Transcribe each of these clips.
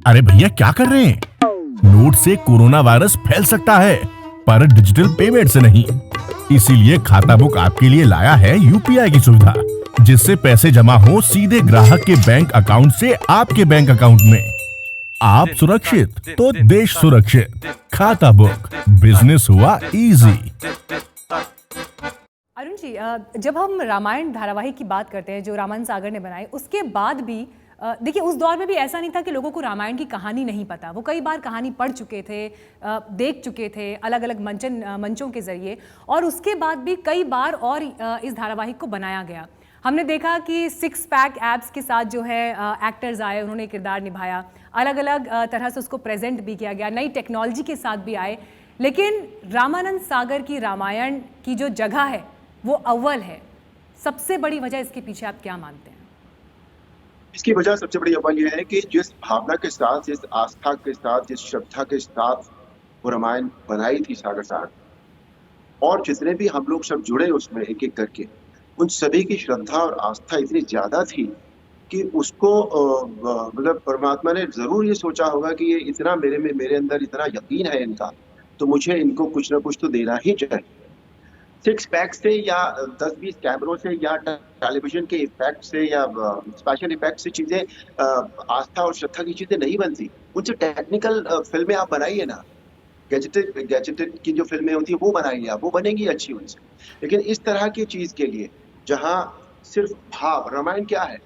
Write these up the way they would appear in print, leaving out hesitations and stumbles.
अरे भैया क्या कर रहे हैं? नोट से कोरोना वायरस फैल सकता है, पर डिजिटल पेमेंट से नहीं। इसीलिए खाता बुक आपके लिए लाया है यूपीआई की सुविधा, जिससे पैसे जमा हो सीधे ग्राहक के बैंक अकाउंट से आपके बैंक अकाउंट में। आप सुरक्षित तो देश सुरक्षित। खाता बुक, बिजनेस हुआ इजी। अरुण जी, जब हम रामायण धारावाहिक की बात करते हैं जो रामानंद सागर ने बनाई, उसके बाद भी देखिए उस दौर में भी ऐसा नहीं था कि लोगों को रामायण की कहानी नहीं पता। वो कई बार कहानी पढ़ चुके थे, देख चुके थे अलग अलग मंचों के जरिए, और उसके बाद भी कई बार और इस धारावाहिक को बनाया गया। हमने देखा कि 6 पैक एब्स के साथ जो है एक्टर्स आए, उन्होंने किरदार निभाया, अलग अलग तरह से उसको प्रेजेंट भी किया गया, नई टेक्नोलॉजी के साथ भी आए। लेकिन रामानंद सागर की रामायण की जो जगह है वो अव्वल है। सबसे बड़ी वजह इसके पीछे आप क्या मानते हैं? इसकी वजह सबसे बड़ी अव्वल यह है कि जिस भावना के साथ, जिस आस्था के साथ, जिस श्रद्धा के साथ वो रामायण बनाई थी सागर साहब, और जितने भी हम लोग सब जुड़े उसमें एक एक करके, उन सभी की श्रद्धा और आस्था इतनी ज्यादा थी कि उसको मतलब परमात्मा ने जरूर ये सोचा होगा कि ये इतना मेरे अंदर इतना यकीन है इनका, तो मुझे इनको कुछ ना कुछ तो देना ही चाहिए। 6 पैक से या 10-20 कैमरों से या टेलीविजन के इफेक्ट से या स्पेशल इफेक्ट से चीजें आस्था और श्रद्धा की चीजें नहीं बनती। उनसे टेक्निकल फिल्में आप बनाइए ना, गैजेटेड की जो फिल्में होती है वो बनाइए आप, वो बनेंगी अच्छी उनसे। लेकिन इस तरह की चीज के लिए जहाँ सिर्फ भाव, रामायण क्या है?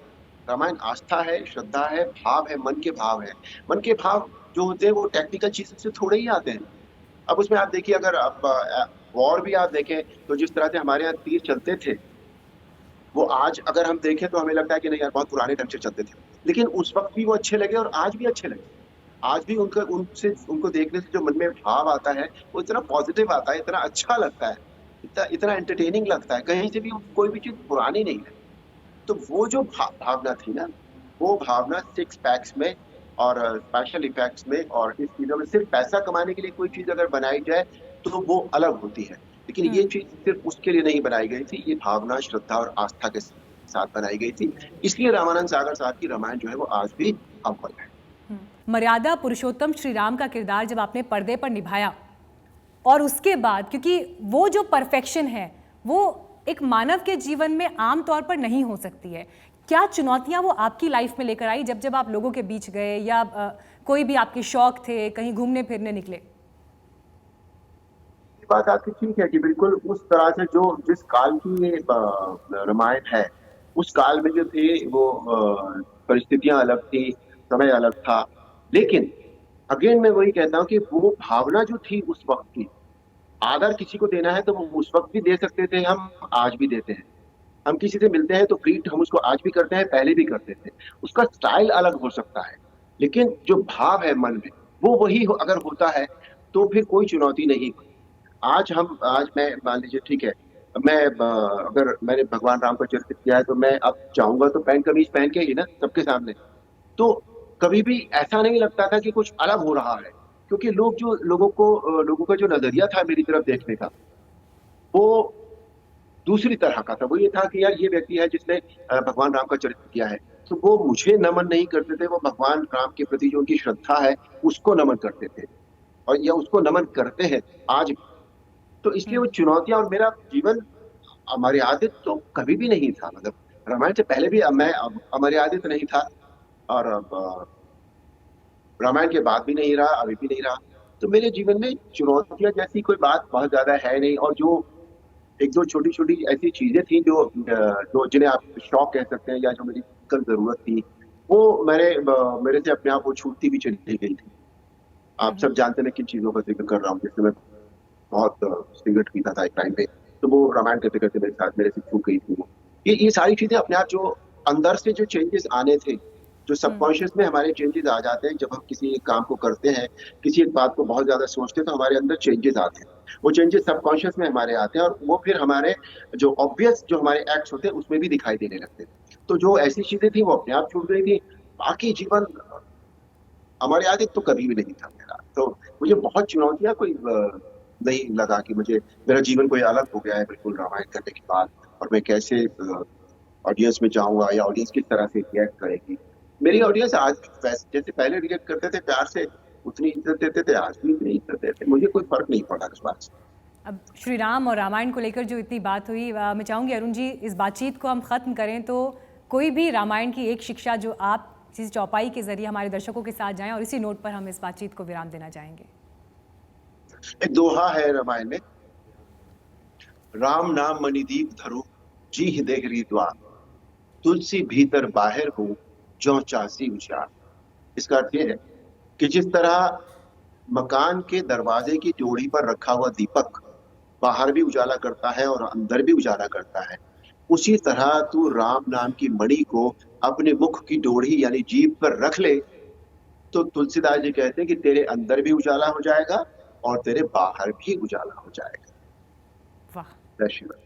रामायण आस्था है, श्रद्धा है, भाव है, मन के भाव है। मन के भाव जो होते हैं वो टेक्निकल चीजों से थोड़े ही आते हैं। अब उसमें आप देखिए, अगर आप वॉर भी आप देखें तो जिस तरह से हमारे यहाँ तीर चलते थे, वो आज अगर हम देखें तो हमें लगता है कि नहीं यार बहुत पुराने ढंग से चलते थे, लेकिन उस वक्त भी वो अच्छे लगे और आज भी अच्छे लगे। आज भी उनको देखने से जो मन में भाव आता है वो इतना पॉजिटिव आता है, इतना अच्छा लगता है, इतना एंटरटेनिंग लगता है, कहीं से भी कोई भी चीज पुरानी नहीं है। तो वो जो भावना थी ना, वो भावना 6 पैक्स में और स्पेशल इफेक्ट्स में और इस चीजों में सिर्फ पैसा कमाने के लिए कोई चीज अगर बनाई जाए तो वो अलग होती है। लेकिन ये चीज सिर्फ उसके लिए नहीं बनाई गई थी, ये भावना, श्रद्धा और आस्था के साथ बनाई गई थी। इसलिए रामानंद सागर साहब की रामायण जो है वो आज भी अव्वल है। मर्यादा पुरुषोत्तम श्री राम का किरदार जब आपने पर्दे पर निभाया, और उसके बाद, क्योंकि वो जो परफेक्शन है वो एक मानव के जीवन में आम तौर पर नहीं हो सकती है, क्या चुनौतियां वो आपकी लाइफ में लेकर आई जब जब आप लोगों के बीच गए, या कोई भी आपके शौक थे, कहीं घूमने फिरने निकले? बात आपकी ठीक है कि बिल्कुल उस तरह से जो जिस काल की ये रामायण है, उस काल में जो थे वो परिस्थितियां अलग थी, समय अलग था। लेकिन अगेन मैं वही कहता हूँ कि वो भावना जो थी उस वक्त की, अगर किसी को देना है तो वो उस वक्त भी दे सकते थे, हम आज भी देते हैं। हम किसी से मिलते हैं तो ग्रीट हम उसको आज भी करते हैं, पहले भी करते थे। उसका स्टाइल अलग हो सकता है, लेकिन जो भाव है मन में वो वही अगर होता है तो फिर कोई चुनौती नहीं। आज मैं मान लीजिए, ठीक है, मैं अगर मैंने भगवान राम का चरित्र किया है तो मैं अब चाहूंगा तो पैंट कमीज पहन के ही ना सबके सामने, तो कभी भी ऐसा नहीं लगता था कि कुछ अलग हो रहा है, क्योंकि लोगों का जो नजरिया था मेरी तरफ देखने का वो दूसरी तरह का था। वो ये था कि यार ये व्यक्ति है जिसने भगवान राम का चरित्र किया है, तो वो मुझे नमन नहीं करते थे, वो भगवान राम के प्रति जो उनकी श्रद्धा है उसको नमन करते थे, और या उसको नमन करते हैं आज। तो इसलिए वो चुनौतियां, और मेरा जीवन अमर्यादित तो कभी भी नहीं था। मतलब रामायण से पहले भी मैं अमर्यादित नहीं था, और रामायण के बाद भी नहीं रहा, अभी भी नहीं रहा। तो मेरे जीवन में चुनौतियां जैसी कोई बात बहुत ज्यादा है नहीं, और जो एक दो छोटी छोटी ऐसी चीजें थी जो जिन्हें आप शौक कह सकते हैं या जो मेरी कल जरूरत थी, वो मेरे से अपने आप वो छूटती भी चली गई थी। आप सब जानते हैं किन चीजों का जिक्र कर रहा हूँ। जैसे मैं बहुत सिगरेट पीता था एक टाइम पे, तो वो रामायण करते करते मेरे साथ मेरे से छूट गई थी वो। ये सारी चीजें अपने आप जो अंदर से जो चेंजेस आने थे, जो सबकॉन्शियस में हमारे चेंजेस आ जाते हैं जब हम किसी एक काम को करते हैं, किसी एक बात को बहुत ज्यादा सोचते हैं, तो हमारे अंदर चेंजेस आते हैं। वो चेंजेस सबकॉन्शियस में हमारे आते हैं और वो फिर हमारे जो ऑब्वियस जो हमारे एक्ट्स होते हैं उसमें भी दिखाई देने लगते हैं। तो जो ऐसी चीजें थी वो अपने आप छूट गई थी। बाकी जीवन अमर्यादित तो कभी भी नहीं था मेरा। तो मुझे बहुत चुनौतियां कोई नहीं लगा कि मेरा जीवन कोई अलग हो गया है बिल्कुल रामायण करने के बाद, और मैं कैसे ऑडियंस में जाऊंगा या ऑडियंस किस तरह से रिएक्ट करेगी। मेरी ऑडियंस आज वैसे जैसे पहले रिएक्ट करते थे प्यार से, उतनी इज्जत देते थे, आज भी उतनी इज्जत देते, मुझे कोई फर्क नहीं पड़ा इस बात से। अब श्री राम और रामायण को लेकर जो इतनी बात हुई, मैं चाहूँगी अरुण जी इस बातचीत को हम ख़त्म करें, तो कोई भी रामायण की एक शिक्षा जो आप इस चौपाई के जरिए हमारे दर्शकों के साथ जाएं, और इसी नोट पर हम इस बातचीत को विराम देना चाहेंगे। एक दोहा है रामायण में, राम नाम मणिदीप धरो जी हृदय हरिद्वार, तुलसी भीतर बाहर हो ज्यों चासी उजियार। इसका अर्थ यह है कि जिस तरह मकान के दरवाजे की जोड़ी पर रखा हुआ दीपक बाहर भी उजाला करता है और अंदर भी उजाला करता है, उसी तरह तू राम नाम की मणि को अपने मुख की डोरी यानी जीभ पर रख ले, तो तुलसीदास जी कहते हैं कि तेरे अंदर भी उजाला हो जाएगा और तेरे बाहर भी उजाला हो जाएगा। वाह। जय श्री राम।